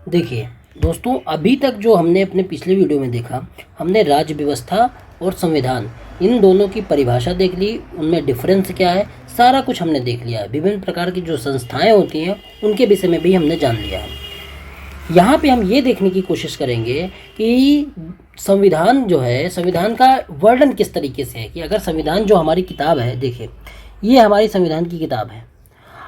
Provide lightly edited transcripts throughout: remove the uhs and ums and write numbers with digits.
देखिए दोस्तों, अभी तक जो हमने अपने पिछले वीडियो में देखा, हमने राज्य व्यवस्था और संविधान इन दोनों की परिभाषा देख ली, उनमें डिफरेंस क्या है, सारा कुछ हमने देख लिया है। विभिन्न प्रकार की जो संस्थाएं होती हैं उनके विषय में भी हमने जान लिया है। यहाँ पे हम ये देखने की कोशिश करेंगे कि संविधान जो है, संविधान का वर्णन किस तरीके से है, कि अगर संविधान जो हमारी किताब है, देखिए ये हमारी संविधान की किताब है,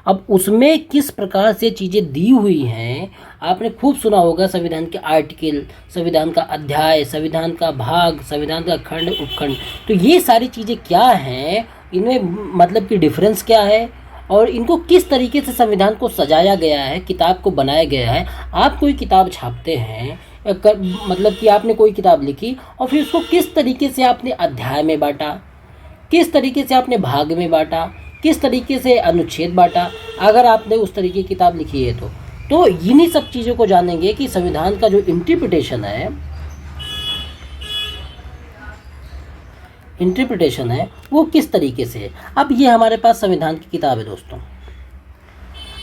अब उसमें किस प्रकार से चीज़ें दी हुई हैं। आपने खूब सुना होगा संविधान के आर्टिकल, संविधान का अध्याय, संविधान का भाग, संविधान का खंड, उपखंड। तो ये सारी चीज़ें क्या हैं, इनमें मतलब कि डिफरेंस क्या है और इनको किस तरीके से संविधान को सजाया गया है, किताब को बनाया गया है। आप कोई किताब छापते हैं, मतलब कि आपने कोई किताब लिखी और फिर उसको किस तरीके से आपने अध्याय में बांटा, किस तरीके से आपने भाग में बांटा, किस तरीके से अनुच्छेद बांटा, अगर आपने उस तरीके की किताब लिखी है तो इन्हीं सब चीज़ों को जानेंगे कि संविधान का जो इंटरप्रिटेशन है वो किस तरीके से है। अब ये हमारे पास संविधान की किताब है दोस्तों।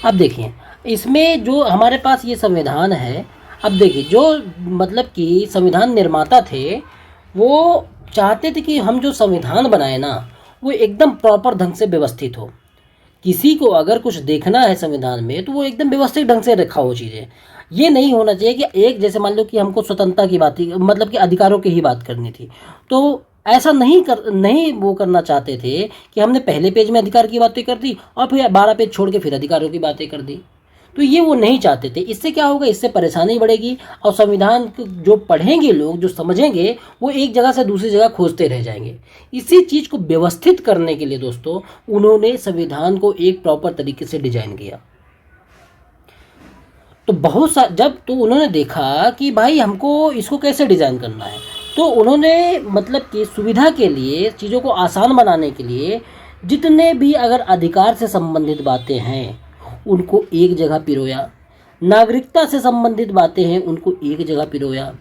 अब देखिए इसमें जो हमारे पास ये संविधान है, अब देखिए जो मतलब कि संविधान निर्माता थे वो चाहते थे कि हम जो संविधान बनाए ना वो एकदम प्रॉपर ढंग से व्यवस्थित हो। किसी को अगर कुछ देखना है संविधान में तो वो एकदम व्यवस्थित ढंग से रखा हो चीज़ें। ये नहीं होना चाहिए कि एक जैसे मान लो कि हमको स्वतंत्रता की बात थी, मतलब कि अधिकारों की ही बात करनी थी, तो ऐसा नहीं वो करना चाहते थे कि हमने पहले पेज में अधिकार की बातें कर दी और फिर 12 पेज छोड़ के फिर अधिकारों की बातें कर दी। तो ये वो नहीं चाहते थे। इससे क्या होगा, इससे परेशानी बढ़ेगी और संविधान जो पढ़ेंगे लोग, जो समझेंगे, वो एक जगह से दूसरी जगह खोजते रह जाएंगे। इसी चीज़ को व्यवस्थित करने के लिए दोस्तों उन्होंने संविधान को एक प्रॉपर तरीके से डिजाइन किया। तो जब तो उन्होंने देखा कि भाई हमको इसको कैसे डिज़ाइन करना है, तो उन्होंने मतलब कि सुविधा के लिए, चीज़ों को आसान बनाने के लिए जितने भी अगर अधिकार से संबंधित बातें हैं उनको एक जगह पिरोया, नागरिकता से संबंधित बातें हैं उनको एक जगह पिरोया,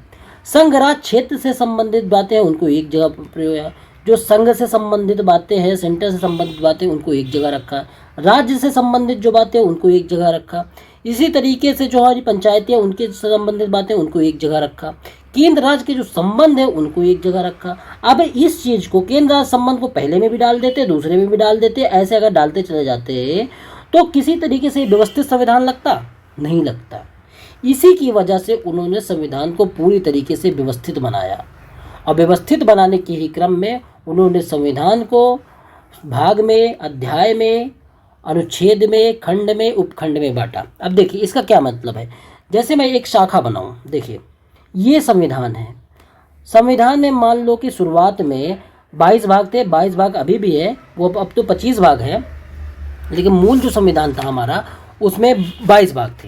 संघ राज क्षेत्र से संबंधित बातें हैं उनको एक जगह पिरोया, जो संघ से संबंधित बातें हैं, सेंटर से संबंधित बातें उनको एक जगह रखा, राज्य से संबंधित जो बातें उनको एक जगह रखा। इसी तरीके से जो हमारी पंचायतें उनके संबंधित बातें उनको एक जगह रखा, केंद्र राज्य के जो संबंध है उनको एक जगह रखा। अब इस चीज़ को केंद्र राज्य संबंध को पहले में भी डाल देते, दूसरे में भी डाल देते, ऐसे अगर डालते चले जाते तो किसी तरीके से व्यवस्थित संविधान लगता नहीं लगता। इसी की वजह से उन्होंने संविधान को पूरी तरीके से व्यवस्थित बनाया और व्यवस्थित बनाने के ही क्रम में उन्होंने संविधान को भाग में, अध्याय में, अनुच्छेद में, खंड में, उपखंड में बांटा। अब देखिए इसका क्या मतलब है। जैसे मैं एक शाखा बनाऊं, देखिए ये संविधान है। संविधान में मान लो कि शुरुआत में 22 भाग थे, 22 भाग अभी भी है, वो अब तो 25 भाग है, लेकिन मूल जो संविधान था हमारा उसमें 22 भाग थे,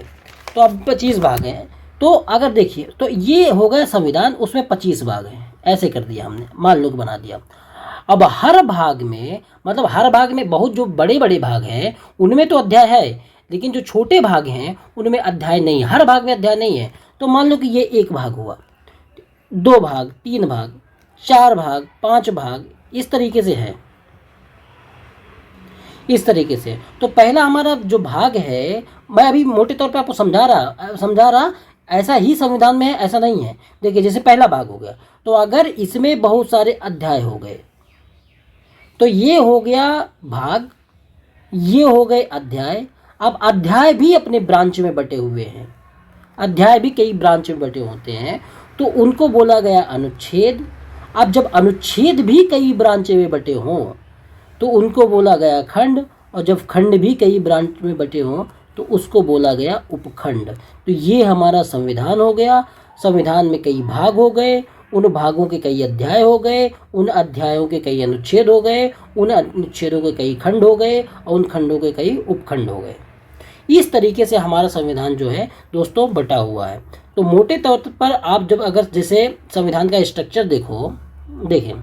तो अब 25 भाग हैं। तो अगर देखिए तो ये हो गया संविधान, उसमें 25 भाग हैं, ऐसे कर दिया हमने, मान लो बना दिया। अब हर भाग में, मतलब हर भाग में बहुत जो बड़े बड़े भाग हैं उनमें तो अध्याय है, लेकिन जो छोटे भाग हैं उनमें अध्याय नहीं है, हर भाग में अध्याय नहीं है। तो मान लो कि ये एक भाग हुआ, 2 भाग, 3 भाग, 4 भाग, 5 भाग, इस तरीके से है, इस तरीके से। तो पहला हमारा जो भाग है, मैं अभी मोटे तौर पे आपको समझा रहा, ऐसा ही संविधान में है, ऐसा नहीं है। देखिए जैसे पहला भाग हो गया, तो अगर इसमें बहुत सारे अध्याय हो गए तो ये हो गया भाग, ये हो गए अध्याय। अब अध्याय भी अपने ब्रांच में बटे हुए हैं, अध्याय भी कई ब्रांच में बटे होते हैं, तो उनको बोला गया अनुच्छेद। अब जब अनुच्छेद भी कई ब्रांचें में बटे हों तो उनको बोला गया खंड, और जब खंड भी कई ब्रांच में बटे हों तो उसको बोला गया उपखंड। तो ये हमारा संविधान हो गया। संविधान में कई भाग हो गए, उन भागों के कई अध्याय हो गए, उन अध्यायों के कई अनुच्छेद हो गए, उन अनुच्छेदों के कई खंड हो गए और उन खंडों के कई उपखंड हो गए। इस तरीके से हमारा संविधान जो है दोस्तों बटा हुआ है। तो मोटे तौर पर आप जब अगर जैसे संविधान का स्ट्रक्चर देखें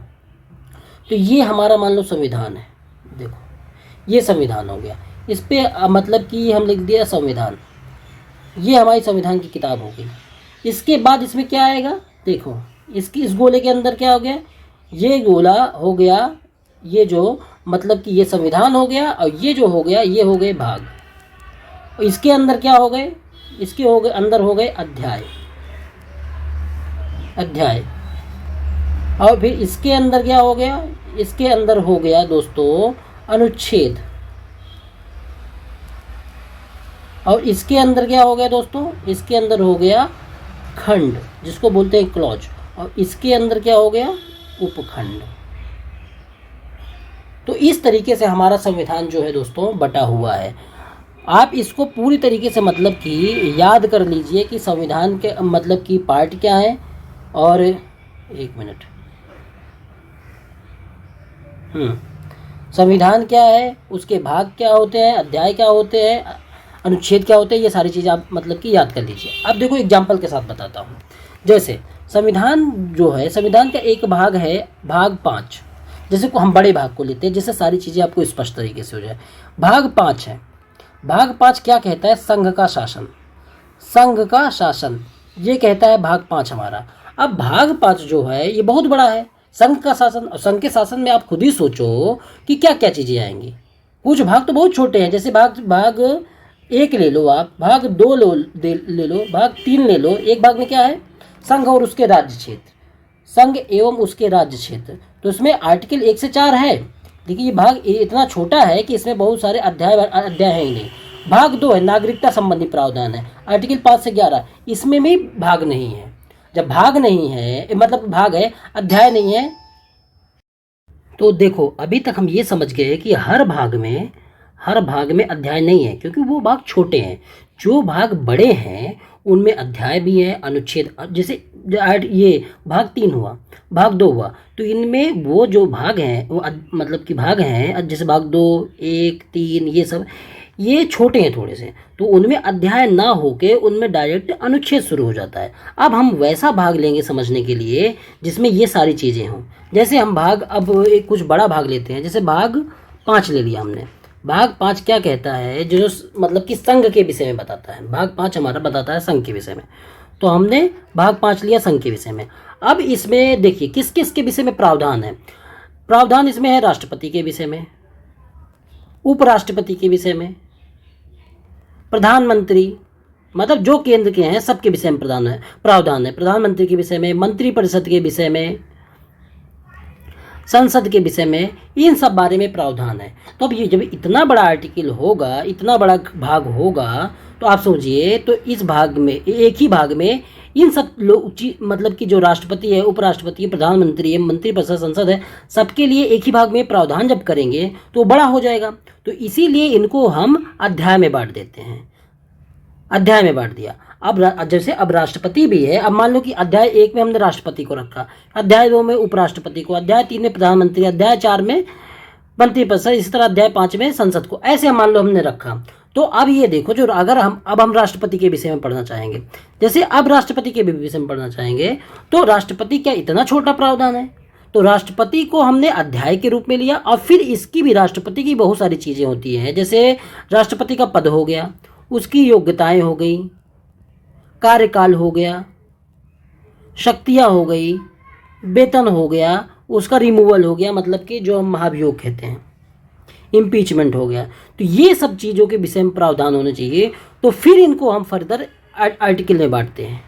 तो ये हमारा मान लो संविधान है, देखो ये संविधान हो गया, इस पे मतलब कि हम लिख दिया संविधान, ये हमारी संविधान की किताब हो गई। इसके बाद इसमें क्या आएगा, देखो इस गोले के अंदर क्या हो गया, ये गोला हो गया, ये जो मतलब कि ये संविधान हो गया, और ये जो हो गया ये हो गए भाग। इसके अंदर क्या हो गए, इसके हो गए अंदर हो गए अध्याय, अध्याय। और फिर इसके अंदर क्या हो गया, इसके अंदर हो गया दोस्तों अनुच्छेद। और इसके अंदर क्या हो गया दोस्तों, इसके अंदर हो गया खंड, जिसको बोलते हैं क्लॉज। और इसके अंदर क्या हो गया, उपखंड। तो इस तरीके से हमारा संविधान जो है दोस्तों बटा हुआ है। आप इसको पूरी तरीके से मतलब कि याद कर लीजिए कि संविधान के मतलब कि पार्ट क्या है। और एक मिनट, संविधान क्या है, उसके भाग क्या होते हैं, अध्याय क्या होते हैं, अनुच्छेद क्या होते हैं, ये सारी चीज़ें आप मतलब कि याद कर लीजिए। अब देखो एग्जाम्पल के साथ बताता हूँ। जैसे संविधान जो है, संविधान का एक भाग है भाग 5। जैसे को हम बड़े भाग को लेते हैं, जिससे सारी चीज़ें आपको स्पष्ट तरीके से हो जाए। भाग 5 है। भाग 5 क्या कहता है, संघ का शासन, संघ का शासन, ये कहता है भाग 5 हमारा। अब भाग 5 जो है ये बहुत बड़ा है, संघ का शासन। और संघ के शासन में आप खुद ही सोचो कि क्या क्या चीज़ें आएंगी। कुछ भाग तो बहुत छोटे हैं, जैसे भाग 1 ले लो आप, भाग 2 ले लो, भाग 3 ले लो। एक भाग में क्या है, संघ और उसके राज्य क्षेत्र, संघ एवं उसके राज्य क्षेत्र। तो इसमें आर्टिकल 1 से 4 है। देखिए ये भाग इतना छोटा है कि इसमें बहुत सारे अध्याय हैं ही नहीं। भाग 2 है, नागरिकता संबंधी प्रावधान है, आर्टिकल 5 से 11, इसमें भी भाग नहीं है। जब भाग नहीं है मतलब भाग है, अध्याय नहीं है। तो देखो अभी तक हम ये समझ गए कि हर भाग में अध्याय नहीं है, क्योंकि वो भाग छोटे हैं। जो भाग बड़े हैं उनमें अध्याय भी है, अनुच्छेद। जैसे ये भाग 3 हुआ, भाग 2 हुआ, तो इनमें वो जो भाग हैं वो मतलब कि भाग हैं, जैसे भाग 2, 1, 3, ये सब ये छोटे हैं थोड़े से, तो उनमें अध्याय ना होके उनमें डायरेक्ट अनुच्छेद शुरू हो जाता है। अब हम वैसा भाग लेंगे समझने के लिए जिसमें ये सारी चीज़ें हों। जैसे हम भाग, अब एक कुछ बड़ा भाग लेते हैं, जैसे भाग 5 ले लिया हमने। भाग 5 क्या कहता है, जो मतलब कि संघ के विषय में बताता है। भाग 5 हमारा बताता है संघ के विषय में, तो हमने भाग 5 लिया संघ के विषय में। अब इसमें देखिए किस किस के विषय में प्रावधान है। प्रावधान इसमें है राष्ट्रपति के विषय में, उपराष्ट्रपति के विषय में, प्रधानमंत्री, मतलब जो केंद्र के हैं सबके विषय में प्रावधान है। प्रधानमंत्री के विषय में, मंत्रिपरिषद के विषय में, संसद के विषय में, इन सब बारे में प्रावधान है। तो अब ये जब इतना बड़ा आर्टिकल होगा, इतना बड़ा भाग होगा, तो आप सोचिए, तो इस भाग में, एक ही भाग में इन सब लोग मतलब कि जो राष्ट्रपति है, उपराष्ट्रपति है, प्रधानमंत्री है, मंत्रिपरिषद, संसद है, सबके लिए एक ही भाग में प्रावधान जब करेंगे तो बड़ा हो जाएगा। तो इसीलिए इनको हम अध्याय में बांट देते हैं, अध्याय में बांट दिया। अब जैसे अब राष्ट्रपति भी है, अब मान लो कि अध्याय 1 में हमने राष्ट्रपति को रखा, अध्याय 2 में उपराष्ट्रपति को, अध्याय 3 में प्रधानमंत्री, अध्याय 4 में मंत्रिपरिषद, इसी तरह अध्याय 5 में संसद को, ऐसे मान लो हमने रखा। तो अब ये देखो, जो अगर हम राष्ट्रपति के विषय में पढ़ना चाहेंगे, जैसे अब राष्ट्रपति के विषय में पढ़ना चाहेंगे, तो राष्ट्रपति क्या इतना छोटा प्रावधान है, तो राष्ट्रपति को हमने अध्याय के रूप में लिया। और फिर इसकी भी, राष्ट्रपति की बहुत सारी चीज़ें होती हैं, जैसे राष्ट्रपति का पद हो गया, उसकी योग्यताएं हो गई, कार्यकाल हो गया, शक्तियाँ हो गई, वेतन हो गया, उसका रिमूवल हो गया, मतलब कि जो हम महाभियोग कहते हैं, इम्पीचमेंट हो गया। तो ये सब चीज़ों के विषय में प्रावधान होने चाहिए। तो फिर इनको हम फर्दर आर्टिकल में बांटते हैं,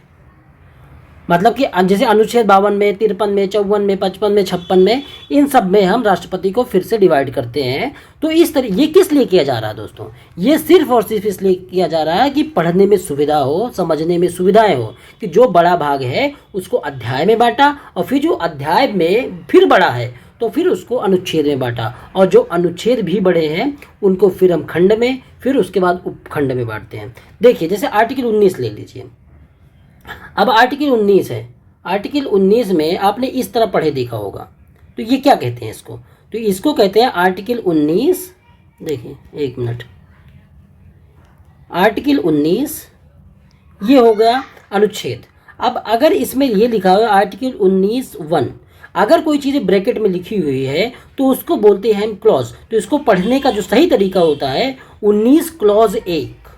मतलब कि जैसे अनुच्छेद 52 में, 53 में, 54 में, 55 में, 56 में, इन सब में हम राष्ट्रपति को फिर से डिवाइड करते हैं। तो इस तरह ये किस लिए किया जा रहा है दोस्तों, ये सिर्फ और सिर्फ इसलिए किया जा रहा है कि पढ़ने में सुविधा हो, समझने में सुविधाएं हो, कि जो बड़ा भाग है उसको अध्याय में बांटा, और फिर जो अध्याय में फिर बड़ा है तो फिर उसको अनुच्छेद में बांटा, और जो अनुच्छेद भी बड़े हैं उनको फिर हम खंड में, फिर उसके बाद उपखंड में बांटते हैं। देखिए जैसे आर्टिकल 19 ले लीजिए। अब आर्टिकल 19 है, आर्टिकल 19 में आपने इस तरह पढ़े देखा होगा। तो ये क्या कहते हैं इसको, तो इसको कहते हैं आर्टिकल 19, देखिए एक मिनट, आर्टिकल 19 ये हो गया अनुच्छेद। अब अगर इसमें ये लिखा हुआ आर्टिकल 19(1), अगर कोई चीज़ ब्रैकेट में लिखी हुई है तो उसको बोलते हैं हम क्लॉज। तो इसको पढ़ने का जो सही तरीका होता है 19 क्लॉज 1,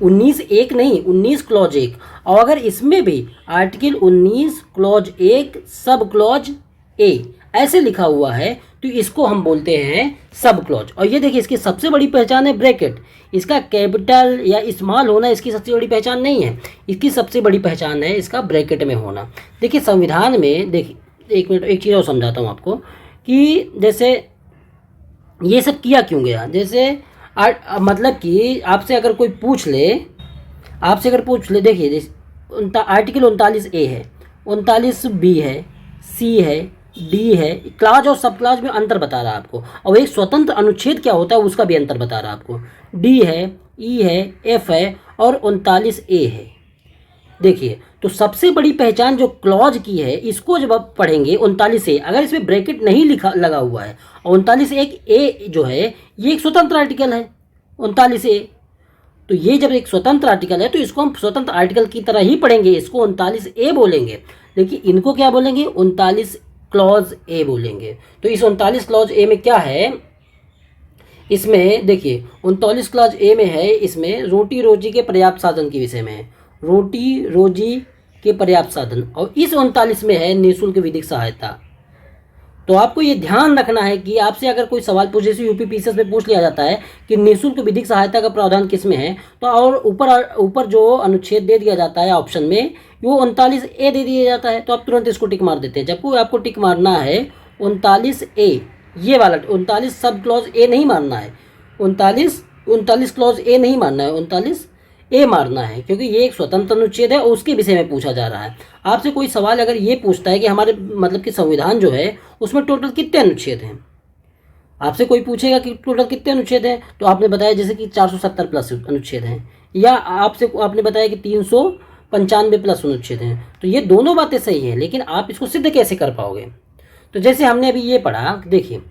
19(1) नहीं, 19 क्लॉज 1। और अगर इसमें भी article 19 clause 1 sub clause A ऐसे लिखा हुआ है तो इसको हम बोलते हैं सब क्लॉज। और ये देखिए इसकी सबसे बड़ी पहचान है ब्रैकेट। इसका कैपिटल या स्मॉल होना इसकी सबसे बड़ी पहचान नहीं है, इसकी सबसे बड़ी पहचान है इसका ब्रैकेट में होना। देखिए संविधान में, देखिए एक मिनट एक चीज़ और समझाता हूँ आपको कि जैसे ये सब किया क्यों गया। जैसे मतलब कि आपसे अगर कोई पूछ ले, देखिए आर्टिकल 39A है, 39B है, सी है, डी है, क्लाज और सब क्लाज में अंतर बता रहा है आपको। और एक स्वतंत्र अनुच्छेद क्या होता है उसका भी अंतर बता रहा है आपको। डी है, ई है, एफ है और 39A है। देखिए तो सबसे बड़ी पहचान जो क्लॉज की है, इसको जब आप पढ़ेंगे 39A, अगर इसमें ब्रैकेट नहीं लगा हुआ है, और 39A जो है ये एक स्वतंत्र आर्टिकल है 39A, तो ये जब एक स्वतंत्र आर्टिकल है तो इसको हम स्वतंत्र आर्टिकल की तरह ही पढ़ेंगे, इसको 39A बोलेंगे। लेकिन इनको क्या बोलेंगे, 39 क्लॉज ए बोलेंगे। तो इस 39 क्लॉज ए में क्या है, इसमें देखिए 39 क्लॉज ए में है, इसमें रोटी रोजी के पर्याप्त साधन के विषय में है, रोटी रोजी के पर्याप्त साधन। और इस 39 में है निःशुल्क विधिक सहायता। तो आपको ये ध्यान रखना है कि आपसे अगर कोई सवाल पूछे, जैसे यूपी पीसीएस में पूछ लिया जाता है कि निःशुल्क विधिक सहायता का प्रावधान किस में है, तो और ऊपर जो अनुच्छेद दे दिया जाता है ऑप्शन में, वो 39A दे दिया जाता है, तो आप तुरंत इसको टिक मार देते हैं। जबकि आपको टिक मारना है 39A, ये वाला 39 सब क्लॉज ए नहीं मारना है, 39 क्लॉज ए नहीं मारना है, 39A मारना है, क्योंकि ये एक स्वतंत्र अनुच्छेद है और उसके विषय में पूछा जा रहा है। आपसे कोई सवाल अगर ये पूछता है कि हमारे मतलब कि संविधान जो है उसमें टोटल कितने अनुच्छेद हैं, आपसे कोई पूछेगा कि टोटल कितने अनुच्छेद हैं, तो आपने बताया जैसे कि 470 प्लस अनुच्छेद हैं, या आपने बताया कि 395 प्लस अनुच्छेद हैं, तो ये दोनों बातें सही हैं, लेकिन आप इसको सिद्ध कैसे कर पाओगे। तो जैसे हमने अभी ये पढ़ा, देखिए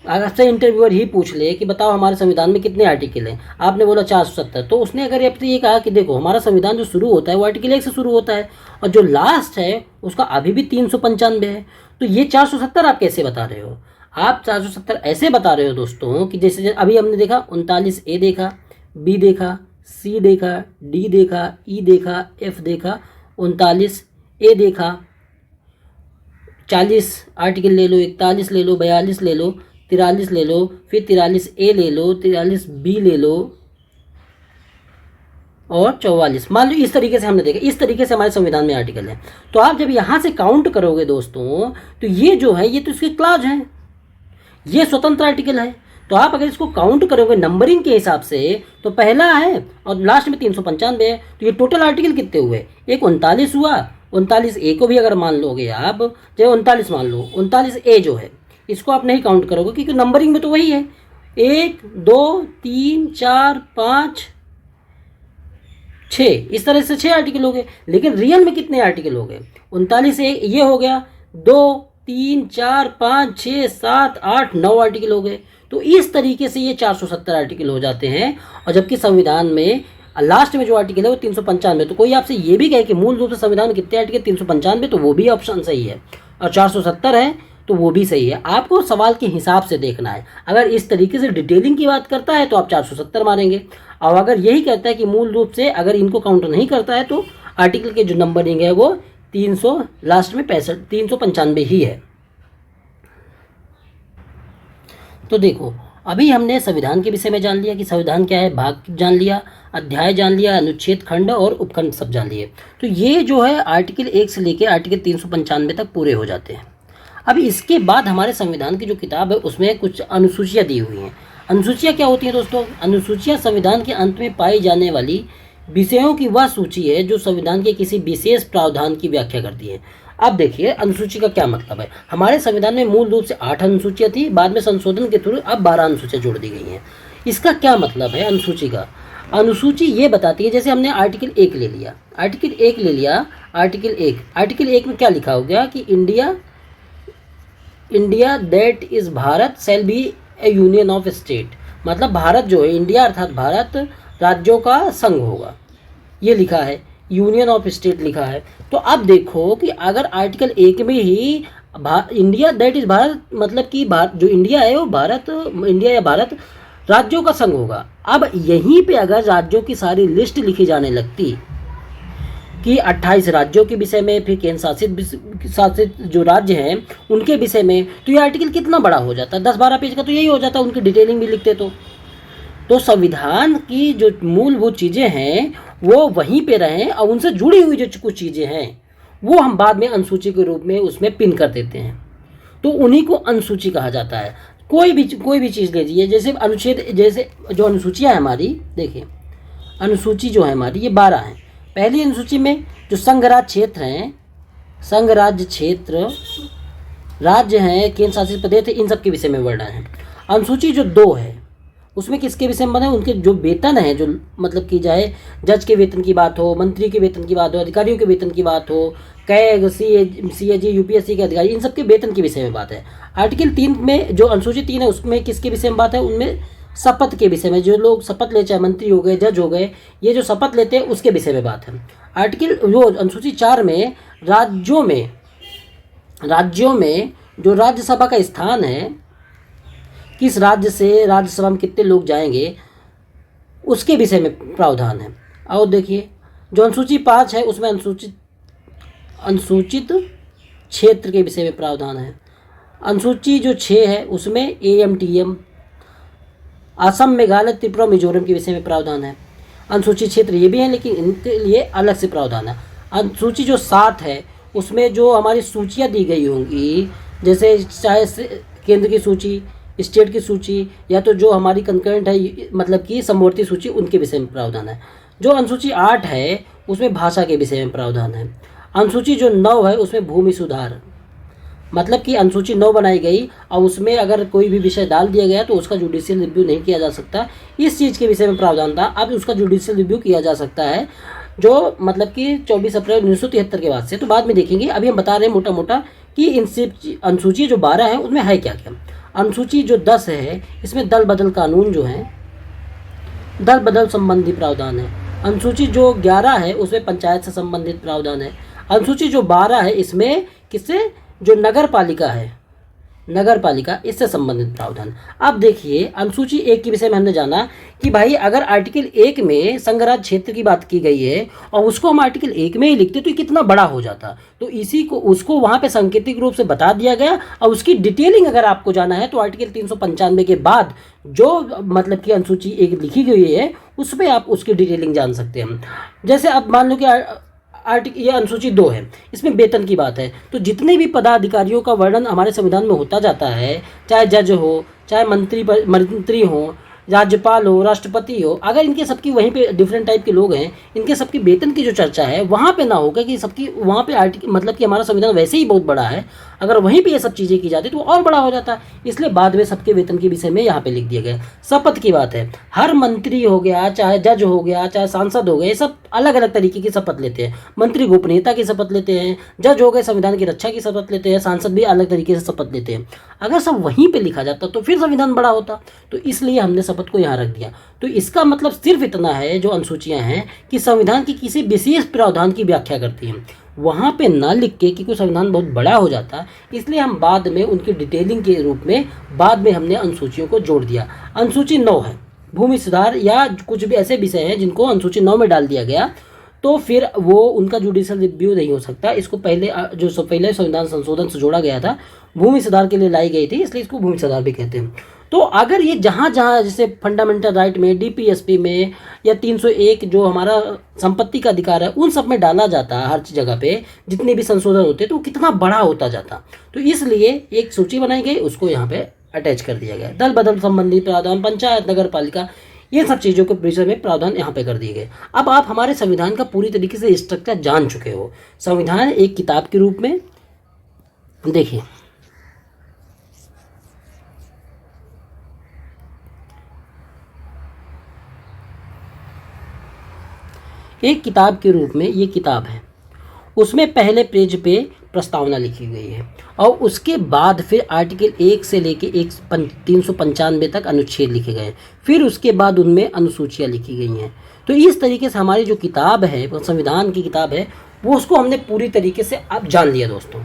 अगर से इंटरव्यूअर ही पूछ ले कि बताओ हमारे संविधान में कितने आर्टिकल हैं, आपने बोला 470, तो उसने अगर आपसे ये कहा कि देखो हमारा संविधान जो शुरू होता है वो आर्टिकल 1 से शुरू होता है और जो लास्ट है उसका अभी भी 395 है, तो ये 470 आप कैसे बता रहे हो। आप 470 ऐसे बता रहे हो दोस्तों कि जैसे अभी हमने देखा 39A देखा, बी देखा, सी देखा, डी देखा, ई देखा, एफ देखा, 39A देखा, 40 आर्टिकल ले लो, 41 ले लो, 42 ले लो, 43 ले लो, फिर 43A ले लो, 43B ले लो और 44, मान लो इस तरीके से हमने देखा, इस तरीके से हमारे संविधान में आर्टिकल है। तो आप जब यहाँ से काउंट करोगे दोस्तों, तो ये जो है ये तो इसके क्लॉज हैं, ये स्वतंत्र आर्टिकल है। तो आप अगर इसको काउंट करोगे नंबरिंग के हिसाब से, तो पहला है और लास्ट में 395 है, तो ये टोटल आर्टिकल कितने हुए, एक 39 हुआ, 39A को भी अगर मान लोगे आप, चाहे 39 मान लो, 39A जो है इसको आप नहीं काउंट करोगे क्योंकि नंबरिंग में तो वही है, 1 2 3 4 5 6, इस तरह से 6 आर्टिकल हो गए। लेकिन रियल में कितने आर्टिकल हो गए, 39A ये हो गया, 2 3 4 5 6 7 8 9 आर्टिकल हो गए। तो इस तरीके से ये 470 आर्टिकल हो जाते हैं। और जबकि संविधान में लास्ट में जो आर्टिकल है वो 395। तो कोई आपसे ये भी कहे कि मूल रूप से संविधान में कितने आर्टिकल, 395, तो वो भी ऑप्शन सही है, और 470 है तो वो भी सही है। आपको सवाल के हिसाब से देखना है। अगर इस तरीके से डिटेलिंग की बात करता है तो आप 470 मारेंगे, और अगर यही कहता है कि मूल रूप से अगर इनको काउंट नहीं करता है तो आर्टिकल के जो नंबरिंग है वो 300 लास्ट में 65 395 ही है। तो देखो अभी हमने संविधान के विषय में जान लिया कि संविधान क्या है, भाग जान लिया, अध्याय जान लिया, अनुच्छेद, खंड और उपखंड सब जान लिए। तो ये जो है आर्टिकल 1 से लेकर आर्टिकल 395 तक पूरे हो जाते हैं। अभी इसके बाद हमारे संविधान की जो किताब है उसमें कुछ अनुसूचियाँ दी हुई हैं। अनुसूचियाँ क्या होती हैं दोस्तों, अनुसूचियाँ संविधान के अंत में पाई जाने वाली विषयों की वह सूची है जो संविधान के किसी विशेष प्रावधान की व्याख्या करती है। अब देखिए अनुसूची का क्या मतलब है। हमारे संविधान में मूल रूप से 8 अनुसूचियाँ थी, बाद में संशोधन के थ्रू अब 12 अनुसूचियाँ जोड़ दी गई हैं। इसका क्या मतलब है अनुसूची का, अनुसूची ये बताती है, जैसे हमने आर्टिकल 1 ले लिया, आर्टिकल 1 में क्या लिखा हो गया कि India that is Bharat shall be A union of state, मतलब भारत जो है, इंडिया अर्थात भारत राज्यों का संघ होगा, ये लिखा है, यूनियन ऑफ स्टेट लिखा है। तो अब देखो कि अगर आर्टिकल 1 में ही इंडिया दैट इज भारत, मतलब कि जो इंडिया है वो भारत, इंडिया या भारत राज्यों का संघ होगा। अब यहीं पे अगर राज्यों की सारी लिस्ट लिखी जाने लगती कि 28 राज्यों के विषय में, फिर केंद्र शासित जो राज्य हैं उनके विषय में, तो ये आर्टिकल कितना बड़ा हो जाता है, 10-12 पेज का तो यही हो जाता है, उनकी डिटेलिंग भी लिखते तो संविधान की जो मूलभूत चीज़ें हैं वो वहीं पे रहें और उनसे जुड़ी हुई जो कुछ चीज़ें हैं वो हम बाद में अनुसूची के रूप में उसमें पिन कर देते हैं, तो उन्हीं को अनुसूची कहा जाता है। कोई भी चीज़ लीजिए, जैसे अनुच्छेद, जैसे जो अनुसूचियाँ हैं हमारी, देखिए अनुसूची जो है हमारी ये 12 हैं। पहली अनुसूची में जो संघ राज्य क्षेत्र हैं, संघ राज्य क्षेत्र, राज्य हैं, केंद्र शासित प्रदेश, इन सब के विषय में वर्णन है। अनुसूची जो 2 है उसमें किसके विषय में बने, उनके जो वेतन है, जो मतलब की जाए जज के वेतन की बात हो, मंत्री के वेतन की बात हो, अधिकारियों के वेतन की बात हो, कैग, सीएजी, यूपीएससी के अधिकारी, इन सब के वेतन के विषय में बात है। आर्टिकल 3 में जो अनुसूची 3 है उसमें किसके विषय में बात है, उनमें शपथ के विषय में, जो लोग शपथ ले, चाहे मंत्री हो गए, जज हो गए, ये जो शपथ लेते हैं उसके विषय में बात है। आर्टिकल जो अनुसूची 4 में राज्यों में जो राज्यसभा का स्थान है, किस राज्य से राज्यसभा में कितने लोग जाएंगे, उसके विषय में प्रावधान है। और देखिए जो अनुसूची 5 है उसमें अनुसूचित क्षेत्र के विषय में प्रावधान है। अनुसूची जो 6 है उसमें AMTM, असम, मेघालय, त्रिपुरा, मिजोरम के विषय में प्रावधान है। अनुसूची क्षेत्र ये भी है लेकिन इनके लिए अलग से प्रावधान है। अनुसूची जो 7 है उसमें जो हमारी सूचियाँ दी गई होंगी, जैसे चाहे केंद्र की सूची, स्टेट की सूची, या तो जो हमारी कंकरेंट है मतलब कि समवर्ती सूची, उनके विषय में प्रावधान है। जो अनुसूची 8 है उसमें भाषा के विषय में प्रावधान है। अनुसूची जो 9 है उसमें भूमि सुधार, मतलब कि अनुसूची 9 बनाई गई और उसमें अगर कोई भी विषय डाल दिया गया तो उसका जुडिशियल रिव्यू नहीं किया जा सकता, इस चीज़ के विषय में प्रावधान था। अब उसका जुडिशियल रिव्यू किया जा सकता है, जो मतलब कि 24 अप्रैल 1973 के बाद से, तो बाद में देखेंगे। अभी हम बता रहे हैं मोटा मोटा कि इनसे अनुसूची जो 12 है उनमें है क्या क्या। अनुसूची जो 10 है इसमें दल बदल कानून जो है, दल बदल संबंधी प्रावधान है। अनुसूची जो 11 है उसमें पंचायत से संबंधित प्रावधान है। अनुसूची जो 12 है इसमें किससे, जो नगर पालिका है, नगर पालिका, इससे संबंधित प्रावधान। अब देखिए अनुसूची 1 के विषय में हमने जाना कि भाई अगर आर्टिकल 1 में संघ राज्य क्षेत्र की बात की गई है और उसको हम आर्टिकल 1 में ही लिखते तो ये कितना बड़ा हो जाता, तो इसी को उसको वहाँ पे सांकेतिक रूप से बता दिया गया। और उसकी डिटेलिंग अगर आपको जाना है तो आर्टिकल 395 के बाद जो मतलब कि अनुसूची 1 लिखी गई है उस पर आप उसकी डिटेलिंग जान सकते हैं। जैसे अब मान लो कि ये अनुसूची 2 है, इसमें वेतन की बात है, तो जितने भी पदाधिकारियों का वर्णन हमारे संविधान में होता जाता है, चाहे जज हो, चाहे मंत्री हो, राज्यपाल हो, राष्ट्रपति हो, अगर इनके सबकी वहीं पे डिफरेंट टाइप के लोग हैं, इनके सबकी वेतन की जो चर्चा है वहाँ पे ना होगा कि सबकी वहाँ पे आर्टिकल, मतलब कि हमारा संविधान वैसे ही बहुत बड़ा है, अगर वहीं पे ये सब चीज़ें की जाती तो और बड़ा हो जाता, इसलिए बाद में सबके वेतन के विषय में यहाँ पे लिख दिया गया। शपथ की बात है, हर मंत्री हो गया, चाहे जज हो गया, चाहे सांसद हो गए, सब अलग अलग तरीके की शपथ लेते हैं। मंत्री गोपनीयता की शपथ लेते हैं, जज हो गए संविधान की रक्षा की शपथ लेते हैं, सांसद भी अलग तरीके से शपथ लेते हैं। अगर सब वहीं पे लिखा जाता तो फिर संविधान बड़ा होता, तो इसलिए हमने शपथ को यहाँ रख दिया। तो इसका मतलब सिर्फ इतना है जो अनुसूचियाँ हैं कि संविधान की किसी विशेष प्रावधान की व्याख्या करती हैं, वहाँ पे ना लिख के, क्योंकि संविधान बहुत बड़ा हो जाता, इसलिए हम बाद में उनकी डिटेलिंग के रूप में बाद में हमने अनुसूचियों को जोड़ दिया। अनुसूची 9 है भूमि सुधार या कुछ भी ऐसे विषय हैं जिनको अनुसूची 9 में डाल दिया गया, तो फिर वो उनका जुडिशियल रिव्यू नहीं हो सकता। इसको पहले पहले संविधान संशोधन से जोड़ा गया था, भूमि सुधार के लिए लाई गई थी, इसलिए इसको भूमि सुधार भी कहते हैं। तो अगर ये जहाँ जहाँ जैसे फंडामेंटल राइट में, DPSP में या 301 जो हमारा संपत्ति का अधिकार है, उन सब में डाला जाता है, हर जगह पे जितने भी संशोधन होते तो कितना बड़ा होता जाता। तो इसलिए एक सूची बनाई गई, उसको यहाँ पे अटैच कर दिया गया। दल बदल संबंधी प्रावधान, पंचायत, नगर पालिका, ये सब चीज़ों के विषय में प्रावधान यहाँ पे कर दिए गए। अब आप हमारे संविधान का पूरी तरीके से स्ट्रक्चर जान चुके हो। संविधान एक किताब के रूप में, देखिए एक किताब के रूप में ये किताब है, उसमें पहले पेज पे प्रस्तावना लिखी गई है और उसके बाद फिर आर्टिकल 1 से लेके 395 तक अनुच्छेद लिखे गए, फिर उसके बाद उनमें अनुसूचियाँ लिखी गई हैं। तो इस तरीके से हमारी जो किताब है, संविधान की किताब है, वो उसको हमने पूरी तरीके से अब जान लिया दोस्तों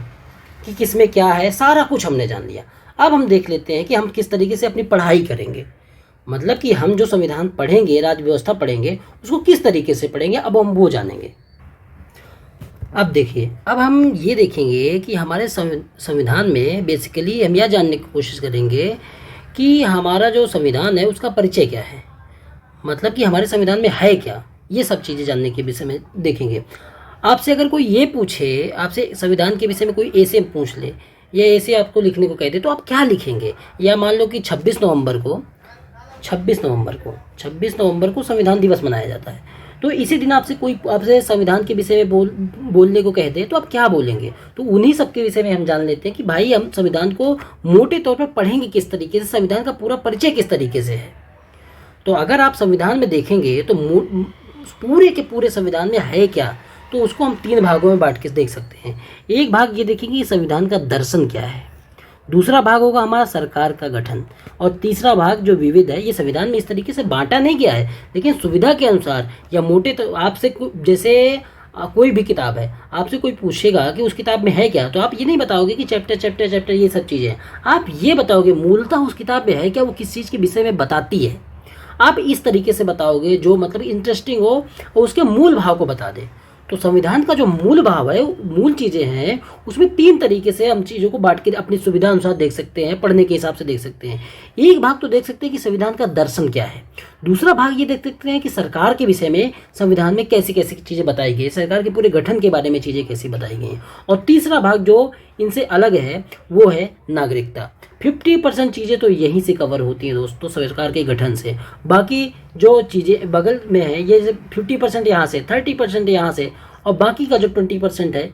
कि किसमें क्या है, सारा कुछ हमने जान लिया। अब हम देख लेते हैं कि हम किस तरीके से अपनी पढ़ाई करेंगे, मतलब कि हम जो संविधान पढ़ेंगे, राज्य व्यवस्था पढ़ेंगे, उसको किस तरीके से पढ़ेंगे, अब हम वो जानेंगे। अब देखिए, अब हम ये देखेंगे कि हमारे संविधान में बेसिकली हम यह जानने की कोशिश करेंगे कि हमारा जो संविधान है उसका परिचय क्या है, मतलब कि हमारे संविधान में है क्या, ये सब चीज़ें जानने के विषय में देखेंगे। आपसे अगर कोई ये पूछे, आपसे संविधान के विषय में कोई ऐसे पूछ ले या ऐसे आपको लिखने को कह दे, तो आप क्या लिखेंगे? या मान लो कि 26 नवंबर को संविधान दिवस मनाया जाता है, तो इसी दिन आपसे संविधान के विषय में बोलने को कह दे, तो आप क्या बोलेंगे? तो उन्हीं सब के विषय में हम जान लेते हैं कि भाई हम संविधान को मोटे तौर पर पढ़ेंगे किस तरीके से, संविधान का पूरा परिचय किस तरीके से है। तो अगर आप संविधान में देखेंगे तो पूरे के पूरे संविधान में है क्या, तो उसको हम 3 भागों में बांट के देख सकते हैं। एक भाग ये देखेंगे कि संविधान का दर्शन क्या है, दूसरा भाग होगा हमारा सरकार का गठन, और तीसरा भाग जो विविध है, ये संविधान में इस तरीके से बांटा नहीं गया है, लेकिन सुविधा के अनुसार या मोटे तो आपसे जैसे कोई भी किताब है, आपसे कोई पूछेगा कि उस किताब में है क्या, तो आप ये नहीं बताओगे कि चैप्टर ये सब चीज़ें, आप ये बताओगे मूलतः उस किताब में है क्या, वो किस चीज़ के विषय में बताती है। आप इस तरीके से बताओगे जो मतलब इंटरेस्टिंग हो और उसके मूल भाव को बता दे। तो संविधान का जो मूल भाव है, मूल चीज़ें हैं, उसमें 3 तरीके से हम चीज़ों को बांट के अपनी सुविधा अनुसार देख सकते हैं, पढ़ने के हिसाब से देख सकते हैं। एक भाग तो देख सकते हैं कि संविधान का दर्शन क्या है, दूसरा भाग ये देख सकते हैं कि सरकार के विषय में संविधान में कैसी कैसी चीज़ें बताई गई, सरकार के पूरे गठन के बारे में चीज़ें कैसी बताई गई हैं, और तीसरा भाग जो इनसे अलग है वो है नागरिकता। 50% चीज़ें तो यहीं से कवर होती हैं दोस्तों, सरकार के गठन से। बाकी जो चीज़ें बगल में है, ये 50% यहाँ से, 30% यहाँ से, और बाकी का जो 20% है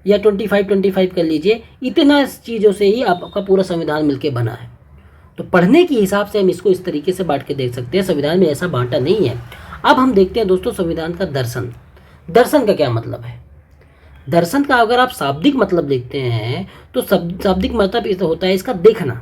या 25 कर लीजिए, इतना चीज़ों से ही आपका पूरा संविधान मिलके बना है। तो पढ़ने के हिसाब से हम इसको इस तरीके से बांट के देख सकते हैं, संविधान में ऐसा बांटा नहीं है। अब हम देखते हैं दोस्तों संविधान का दर्शन। दर्शन का क्या मतलब है? दर्शन का अगर आप शाब्दिक मतलब देखते हैं तो शाब्दिक मतलब इस होता है इसका देखना,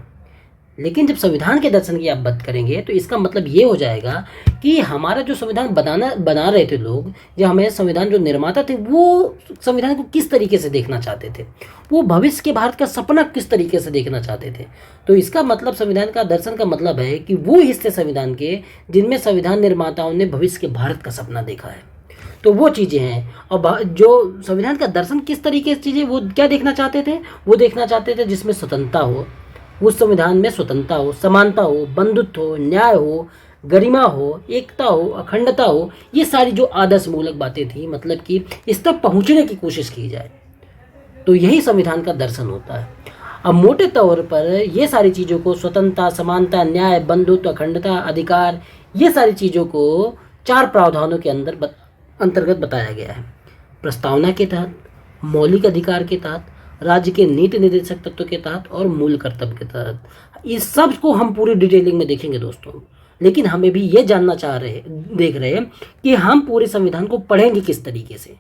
लेकिन जब संविधान के दर्शन की आप बात करेंगे तो इसका मतलब ये हो जाएगा कि हमारा जो संविधान बना रहे थे लोग, जो हमारे संविधान जो निर्माता थे, वो संविधान को किस तरीके से देखना चाहते थे, वो भविष्य के भारत का सपना किस तरीके से देखना चाहते थे। तो इसका मतलब संविधान का दर्शन का मतलब है कि वो हिस्से संविधान के जिनमें संविधान निर्माताओं ने भविष्य के भारत का सपना देखा है, तो वो चीज़ें हैं। और जो संविधान का दर्शन किस तरीके से चीज़ें, वो क्या देखना चाहते थे? वो देखना चाहते थे जिसमें स्वतंत्रता हो, उस संविधान में स्वतंत्रता हो, समानता हो, बंधुत्व हो, न्याय हो, गरिमा हो, एकता हो, अखंडता हो, ये सारी जो आदर्श मूलक बातें थी, मतलब कि इस तक पहुंचने की कोशिश की जाए, तो यही संविधान का दर्शन होता है। अब मोटे तौर पर ये सारी चीज़ों को, स्वतंत्रता, समानता, न्याय, बंधुत्व, अखंडता, अधिकार, ये सारी चीज़ों को 4 प्रावधानों के अंतर्गत बताया गया है। प्रस्तावना के तहत, मौलिक अधिकार के तहत, राज्य के नीति निर्देशक तत्व के तहत और मूल कर्तव्य के तहत। इस सब को हम पूरी डिटेलिंग में देखेंगे दोस्तों, लेकिन हमें भी ये जानना देख रहे हैं कि हम पूरे संविधान को पढ़ेंगे किस तरीके से।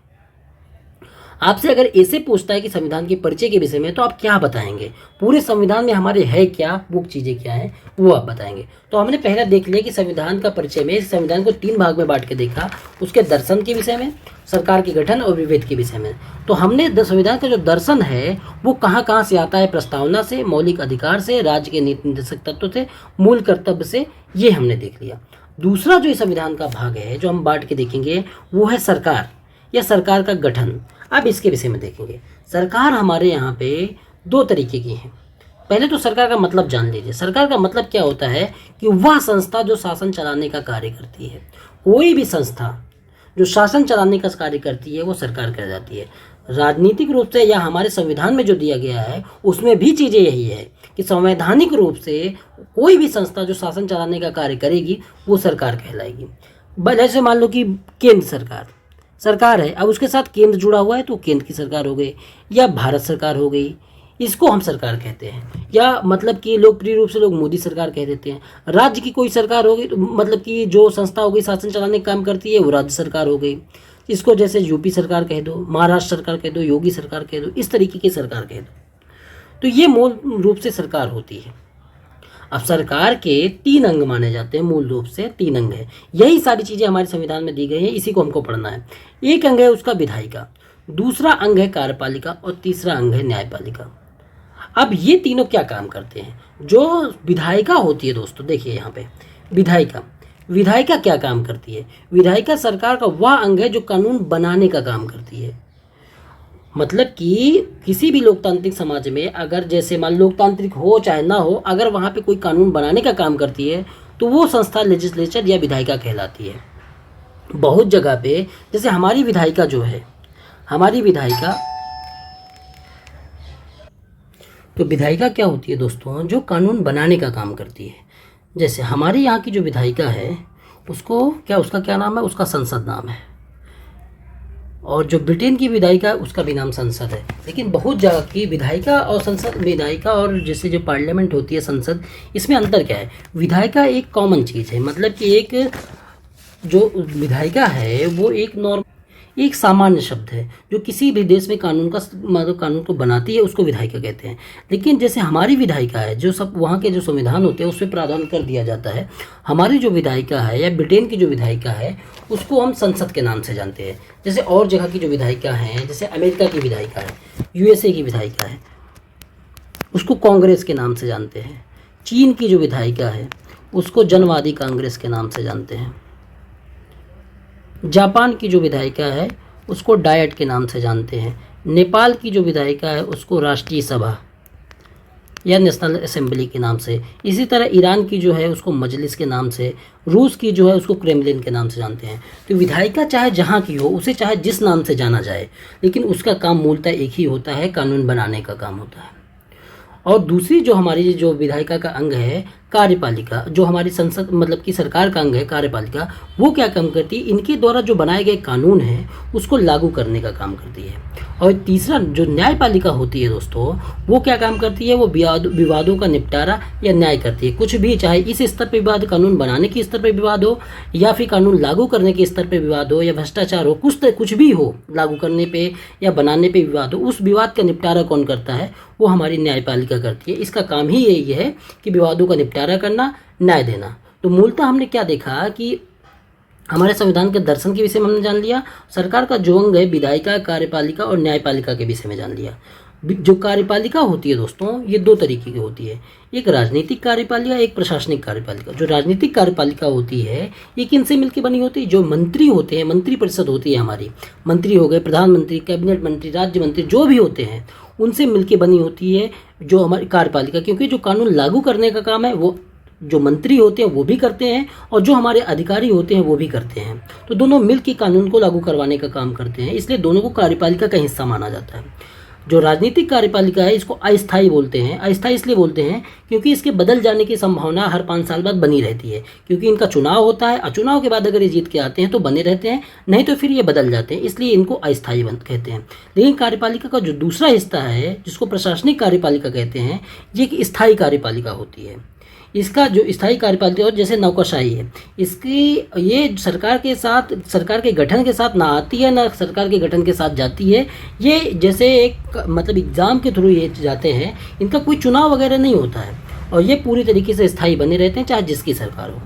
आपसे अगर ऐसे पूछता है कि संविधान के परिचय के विषय में, तो आप क्या बताएंगे? पूरे संविधान में हमारे है क्या, वो चीज़ें क्या हैं, वो आप बताएंगे। तो हमने पहला देख लिया कि संविधान का परिचय में संविधान को 3 भाग में बांट के देखा, उसके दर्शन के विषय में, सरकार के गठन और विभेद के विषय में। तो हमने संविधान का जो दर्शन है वो कहाँ कहाँ से आता है? प्रस्तावना से, मौलिक अधिकार से, राज्य के नीति निर्देशक तत्व से, मूल कर्तव्य से, ये हमने देख लिया। दूसरा जो संविधान का भाग है जो हम बांट के देखेंगे वो है सरकार या सरकार का गठन। अब इसके विषय में देखेंगे। सरकार हमारे यहाँ पे 2 तरीके की है। पहले तो सरकार का मतलब जान लीजिए। सरकार का मतलब क्या होता है कि वह संस्था जो शासन चलाने का कार्य करती है, कोई भी संस्था जो शासन चलाने का कार्य करती है वो सरकार कहलाती है। राजनीतिक रूप से या हमारे संविधान में जो दिया गया है उसमें भी चीज़ें यही है कि संवैधानिक रूप से कोई भी संस्था जो शासन चलाने का कार्य करेगी वो सरकार कहलाएगी। जैसे मान लो कि केंद्र सरकार है, अब उसके साथ केंद्र जुड़ा हुआ है तो केंद्र की सरकार हो गई, या भारत सरकार हो गई, इसको हम सरकार कहते हैं। या मतलब कि लोकप्रिय रूप से लोग मोदी सरकार कह देते हैं। राज्य की कोई सरकार हो गई, मतलब कि जो संस्था हो गई शासन चलाने का काम करती है वो राज्य सरकार हो गई। इसको जैसे यूपी सरकार कह दो, महाराष्ट्र सरकार कह दो, योगी सरकार कह दो, इस तरीके की सरकार कह दो। तो ये मूल रूप से सरकार होती है। अब सरकार के 3 अंग माने जाते हैं, मूल रूप से 3 अंग है। यही सारी चीज़ें हमारे संविधान में दी गई हैं, इसी को हमको पढ़ना है। एक अंग है उसका विधायिका, दूसरा अंग है कार्यपालिका और तीसरा अंग है न्यायपालिका। अब ये तीनों क्या काम करते हैं? जो विधायिका होती है दोस्तों, देखिए यहाँ पे विधायिका क्या काम करती है? विधायिका सरकार का वह अंग है जो कानून बनाने का काम करती है। मतलब कि किसी भी लोकतांत्रिक समाज में अगर जैसे मान लोकतांत्रिक हो चाहे ना हो, अगर वहाँ पे कोई कानून बनाने का काम करती है तो वो संस्था लेजिस्लेचर या विधायिका कहलाती है। बहुत जगह पे जैसे हमारी विधायिका जो है, हमारी विधायिका, तो विधायिका क्या होती है दोस्तों, जो कानून बनाने का काम करती है। जैसे हमारे यहाँ की जो विधायिका है उसको क्या, उसका क्या नाम है, उसका संसद नाम है। और जो ब्रिटेन की विधायिका है उसका भी नाम संसद है। लेकिन बहुत जगह की विधायिका और संसद, विधायिका और जैसे जो पार्लियामेंट होती है संसद, इसमें अंतर क्या है। विधायिका एक कॉमन चीज़ है, मतलब कि एक जो विधायिका है वो एक सामान्य शब्द है जो किसी भी देश में कानून का मतलब कानून को बनाती है, उसको विधायिका कहते हैं। लेकिन जैसे हमारी विधायिका है, जो सब वहाँ के जो संविधान होते हैं उसमें प्रावधान कर दिया जाता है। हमारी जो विधायिका है या ब्रिटेन की जो विधायिका है उसको हम संसद के नाम से जानते हैं। जैसे और जगह की जो विधायिका हैं, जैसे अमेरिका की विधायिका है, यूएसए की विधायिका है, उसको कांग्रेस के नाम से जानते हैं। चीन की जो विधायिका है उसको जनवादी कांग्रेस के नाम से जानते हैं। जापान की जो विधायिका है उसको डायट के नाम से जानते हैं। नेपाल की जो विधायिका है उसको राष्ट्रीय सभा या नेशनल असेंबली के नाम से। इसी तरह ईरान की जो है उसको मजलिस के नाम से, रूस की जो है उसको क्रेमलिन के नाम से जानते हैं। तो विधायिका चाहे जहाँ की हो, उसे चाहे जिस नाम से जाना जाए, लेकिन उसका काम मूलतः एक ही होता है, कानून बनाने का काम होता है। और दूसरी जो हमारी जो विधायिका का अंग है कार्यपालिका, जो हमारी संसद मतलब कि सरकार का अंग है कार्यपालिका, वो क्या काम करती है, इनके द्वारा जो बनाए गए कानून हैं उसको लागू करने का काम करती है। और तीसरा जो न्यायपालिका होती है दोस्तों, वो क्या काम करती है, वो विवादों का निपटारा या न्याय करती है। कुछ भी, चाहे इस स्तर पर विवाद, कानून बनाने के स्तर पर विवाद हो या फिर कानून लागू करने के स्तर पर विवाद हो या भ्रष्टाचार हो, कुछ भी हो, लागू करने पे या बनाने पे विवाद हो, उस विवाद का निपटारा कौन करता है, वो हमारी न्यायपालिका करती है। इसका काम ही यही है कि विवादों का निपटारा करना, न्याय देना। तो मूलतः हमने क्या देखा कि हमारे संविधान के दर्शन के विषय में हमने जान लिया, सरकार का जो अंग है विधायिका, कार्यपालिका और न्यायपालिका के विषय में जान लिया। जो कार्यपालिका होती है दोस्तों, ये दो तरीके की होती है, एक राजनीतिक कार्यपालिका, एक प्रशासनिक कार्यपालिका। जो राजनीतिक कार्यपालिका होती है ये किनसे मिलकर बनी होती है, जो मंत्री होते हैं, मंत्री परिषद होती है हमारी, मंत्री हो गए, प्रधानमंत्री, कैबिनेट मंत्री, राज्य मंत्री, जो भी होते हैं उनसे मिलकर बनी होती है जो हमारी कार्यपालिका। क्योंकि जो कानून लागू करने का काम है वो जो मंत्री होते हैं वो भी करते हैं और जो हमारे अधिकारी होते हैं वो भी करते हैं। तो दोनों मिलकर कानून को लागू करवाने का काम करते हैं, इसलिए दोनों को कार्यपालिका का हिस्सा माना जाता है। जो राजनीतिक कार्यपालिका है इसको अस्थायी बोलते हैं। अस्थायी इसलिए बोलते हैं क्योंकि इसके बदल जाने की संभावना हर 5 साल बाद बनी रहती है, क्योंकि इनका चुनाव होता है और चुनाव के बाद अगर ये जीत के आते हैं तो बने रहते हैं, नहीं तो फिर ये बदल जाते हैं, इसलिए इनको अस्थायी कहते हैं। लेकिन कार्यपालिका का जो दूसरा हिस्सा है जिसको प्रशासनिक कार्यपालिका कहते हैं, ये एक स्थायी कार्यपालिका होती है। इसका जो स्थायी कार्यपालिका, और जैसे नौकरशाही है, इसकी ये सरकार के साथ, सरकार के गठन के साथ ना आती है ना सरकार के गठन के साथ जाती है। ये जैसे एक मतलब एग्ज़ाम के थ्रू ये जाते हैं, इनका कोई चुनाव वगैरह नहीं होता है और ये पूरी तरीके से स्थायी बने रहते हैं चाहे जिसकी सरकार हो।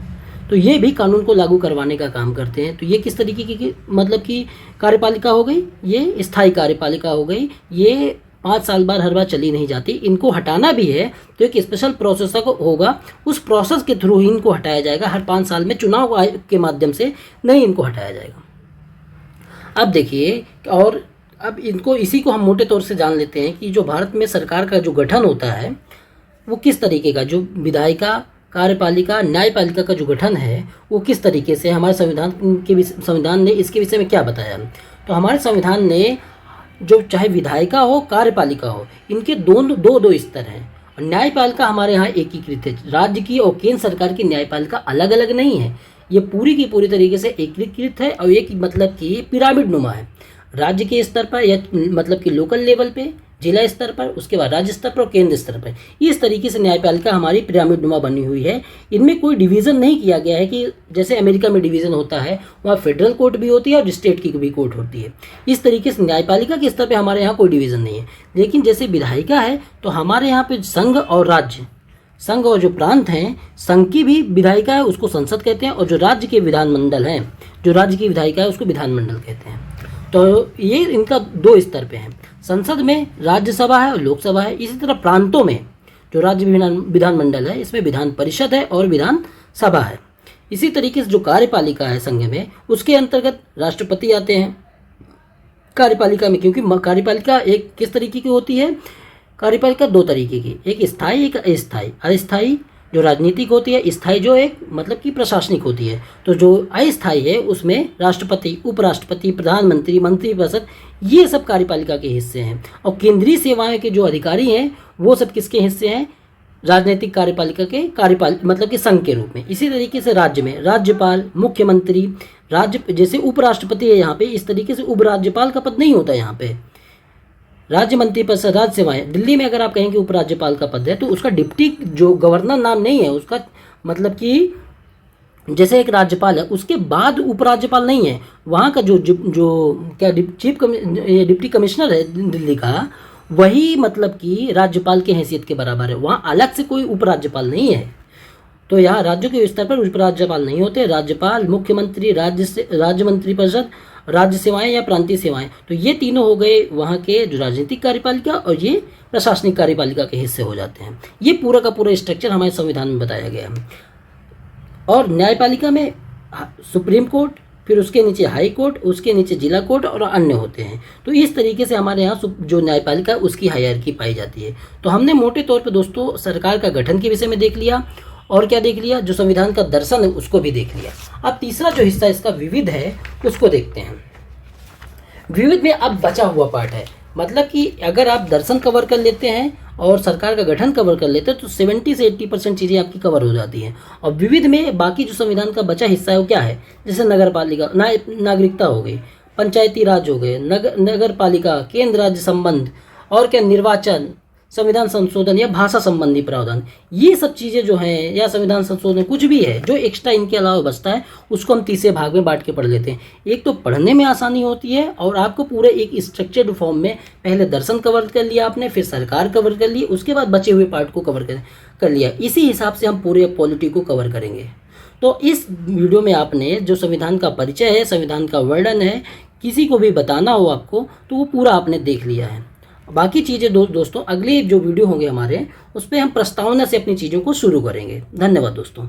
तो ये भी कानून को लागू करवाने का काम करते हैं। तो ये किस तरीके की मतलब कि कार्यपालिका हो गई, ये स्थायी कार्यपालिका हो गई। ये 5 साल बाद हर बार चली नहीं जाती। इनको हटाना भी है तो एक स्पेशल प्रोसेस होगा, उस प्रोसेस के थ्रू ही इनको हटाया जाएगा। हर 5 साल में चुनाव के माध्यम से नहीं इनको हटाया जाएगा। अब देखिए, और अब इनको इसी को हम मोटे तौर से जान लेते हैं कि जो भारत में सरकार का जो गठन होता है वो किस तरीके का, जो विधायिका, कार्यपालिका, न्यायपालिका का जो गठन है वो किस तरीके से, हमारे संविधान ने इसके विषय में क्या बताया। तो हमारे संविधान ने जो चाहे विधायिका हो, कार्यपालिका हो, इनके दो स्तर हैं। और न्यायपालिका हमारे यहाँ एकीकृत है। राज्य की और केंद्र सरकार की न्यायपालिका अलग अलग नहीं है, ये पूरी की पूरी तरीके से एकीकृत है और एक मतलब कि पिरामिड नुमा है। राज्य के स्तर पर या मतलब कि लोकल लेवल पे, जिला स्तर पर, उसके बाद राज्य स्तर पर और केंद्र स्तर पर, इस तरीके से न्यायपालिका हमारी पिरामिड नुमा बनी हुई है। इनमें कोई डिवीज़न नहीं किया गया है कि जैसे अमेरिका में डिवीज़न होता है, वहाँ फेडरल कोर्ट भी होती है और स्टेट की भी कोर्ट होती है। इस तरीके से न्यायपालिका के स्तर पर हमारे यहाँ कोई डिवीज़न नहीं है। लेकिन जैसे विधायिका है तो हमारे यहाँ पे संघ और राज्य, संघ और जो प्रांत हैं, संघ की भी विधायिका है उसको संसद कहते हैं, और जो राज्य के विधानमंडल हैं, जो राज्य की विधायिका है उसको विधानमंडल कहते हैं। तो ये इनका 2 स्तर पे है। संसद में राज्यसभा है और लोकसभा है। इसी तरह प्रांतों में जो राज्य विधानमंडल है, इसमें विधान परिषद है और विधान सभा है। इसी तरीके से जो कार्यपालिका है संघ में, उसके अंतर्गत राष्ट्रपति आते हैं, कार्यपालिका में, क्योंकि कार्यपालिका एक किस तरीके की होती है, कार्यपालिका दो तरीके की, एक स्थायी एक अस्थायी। अस्थायी जो राजनीतिक होती है, स्थायी जो एक मतलब कि प्रशासनिक होती है। तो जो अस्थायी है उसमें राष्ट्रपति, उपराष्ट्रपति, प्रधानमंत्री, मंत्रिपरिषद, ये सब कार्यपालिका के हिस्से हैं। और केंद्रीय सेवाएं के जो अधिकारी हैं वो सब किसके हिस्से हैं, राजनीतिक कार्यपालिका के मतलब कि संघ के रूप में। इसी तरीके से राज्य में राज्यपाल, मुख्यमंत्री, राज्य जैसे उपराष्ट्रपति है यहाँ पे, इस तरीके से उपराज्यपाल का पद नहीं होता यहाँ पे। राज्य मंत्रिपरिषद, राज्य सेवाएं, दिल्ली में अगर आप कहेंगे उपराज्यपाल का पद है तो उसका डिप्टी जो गवर्नर नाम नहीं है उसका, मतलब कि जैसे एक राज्यपाल है उसके बाद उपराज्यपाल नहीं है, वहाँ का जो क्या डिप्टी कमिश्नर है दिल्ली का, वही मतलब कि राज्यपाल के हैसियत के बराबर है। वहाँ अलग से कोई उपराज्यपाल नहीं है। तो यहाँ राज्यों के स्तर पर उपराज्यपाल नहीं होते, राज्यपाल, मुख्यमंत्री, राज्य मंत्रिपरिषद, राज्य सेवाएं या प्रांतीय सेवाएं, तो ये तीनों हो गए वहाँ के जो राजनीतिक कार्यपालिका और ये प्रशासनिक कार्यपालिका के हिस्से हो जाते हैं। ये पूरा का पूरा स्ट्रक्चर हमारे संविधान में बताया गया है। और न्यायपालिका में सुप्रीम कोर्ट, फिर उसके नीचे हाई कोर्ट, उसके नीचे जिला कोर्ट और अन्य होते हैं। तो इस तरीके से हमारे यहाँ जो न्यायपालिका है उसकी हायरार्की पाई जाती है। तो हमने मोटे तौर पर दोस्तों सरकार का गठन के विषय में देख लिया, और क्या देख लिया, जो संविधान का दर्शन है उसको भी देख लिया। अब तीसरा जो हिस्सा इसका विविध है उसको देखते हैं। विविध में अब बचा हुआ पार्ट है, मतलब कि अगर आप दर्शन कवर कर लेते हैं और सरकार का गठन कवर कर लेते हैं तो 70 से 80% चीज़ें आपकी कवर हो जाती हैं। और विविध में बाकी जो संविधान का बचा हिस्सा है वो क्या है, जैसे नगर पालिका, नागरिकता हो गई, पंचायती राज हो गए, नगर पालिका, केंद्र राज्य संबंध, और क्या निर्वाचन, संविधान संशोधन या भाषा संबंधी प्रावधान, ये सब चीज़ें जो हैं, या संविधान संशोधन कुछ भी है जो एक्स्ट्रा इनके अलावा बचता है उसको हम तीसरे भाग में बांट के पढ़ लेते हैं। एक तो पढ़ने में आसानी होती है और आपको पूरे एक स्ट्रक्चर्ड फॉर्म में पहले दर्शन कवर कर लिया आपने, फिर सरकार कवर कर ली, उसके बाद बचे हुए पार्ट को कवर कर लिया। इसी हिसाब से हम पूरे पॉलिटी को कवर करेंगे। तो इस वीडियो में आपने जो संविधान का परिचय है, संविधान का वर्णन है, किसी को भी बताना हो आपको तो वो पूरा आपने देख लिया है। बाकी चीज़ें दोस्तों अगले जो वीडियो होंगे हमारे, उस पर हम प्रस्तावना से अपनी चीज़ों को शुरू करेंगे। धन्यवाद दोस्तों।